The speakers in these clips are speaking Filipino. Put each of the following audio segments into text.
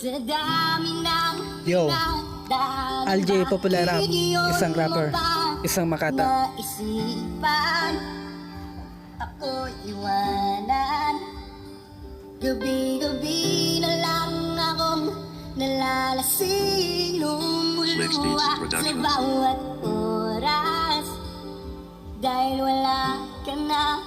Yo, LJ Popular Rap, isang rapper, isang makata. Ako iwanan, gabi-gabi na lang akong nalalasing, lumuluwa sa bawat oras dahil wala ka na.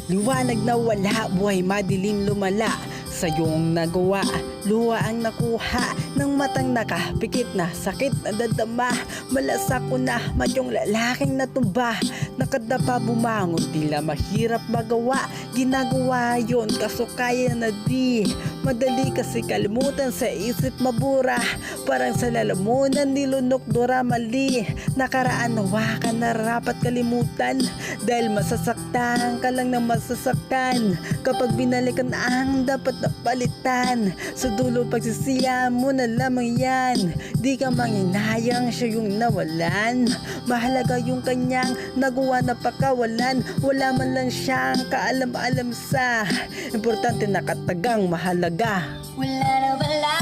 Liwanag na wala, buhay madilim lumala. Sa iyong nagawa, luha ang nakuha ng matang nakapikit na sakit na dadama. Malasa ko na madyong lalaking natumba, nakadapa bumangon, tila mahirap magawa. Ginagawa yon kaso kaya na di madali, kasi kalimutan sa isip mabura. Parang sa lalamunan nilunok dora mali. Nakaraan nawa ka na rapat kalimutan, dahil masasaktan ka lang na masasaktan kapag binalikan ang dapat na palitan. Sa dulo pagsisiya mo na lamang yan, di ka manginayang siya yung nawalan. Mahalaga yung kanyang nagawa na pakawalan, wala man lang siyang kaalam-alam sa importante na katagang mahalaga. Wala na bala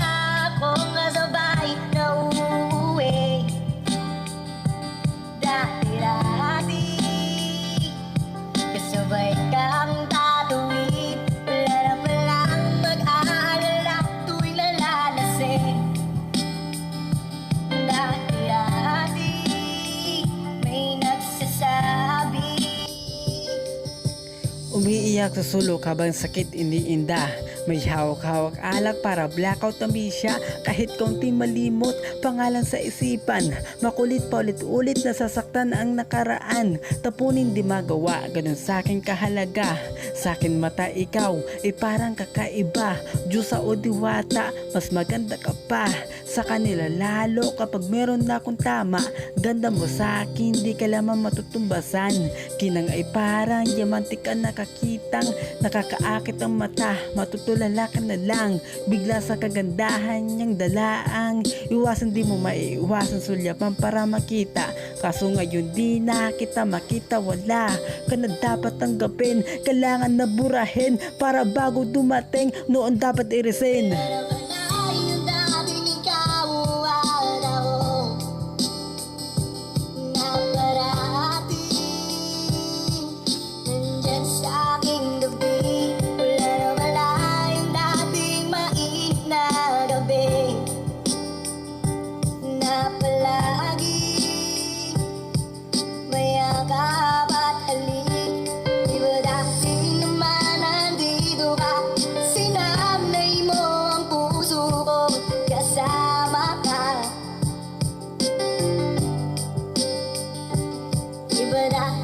akong kasabay na uuwi, dati-dati kasabay kang tatuwid. Wala na palang mag-aalala tuwing nalalasing, dati-dati may nagsasabi. Umiiyak sa sulok habang sakit iniinda. May hawak-hawak alak para blackout na misya. Kahit kaunting malimot, pangalan sa isipan. Makulit pa ulit-ulit nasasaktan ang nakaraan. Tapunin di magawa, ganun sa'kin kahalaga. Sa'kin mata ikaw, parang kakaiba. Diyos o diwata, mas maganda ka pa sa kanila, lalo kapag meron na akong tama. Ganda mo sa'kin, di ka lamang matutumbasan. Kinang ay parang diamante ka nakakitang, nakakaakit ang mata. Matutulala ka na lang bigla sa kagandahan niyang dalaang. Iwasan di mo maiiwasan sulyapan para makita, kaso ngayon di na kita makita. Wala ka na dapat tanggapin, kailangan na burahin para bago dumating noon dapat i-resign. But I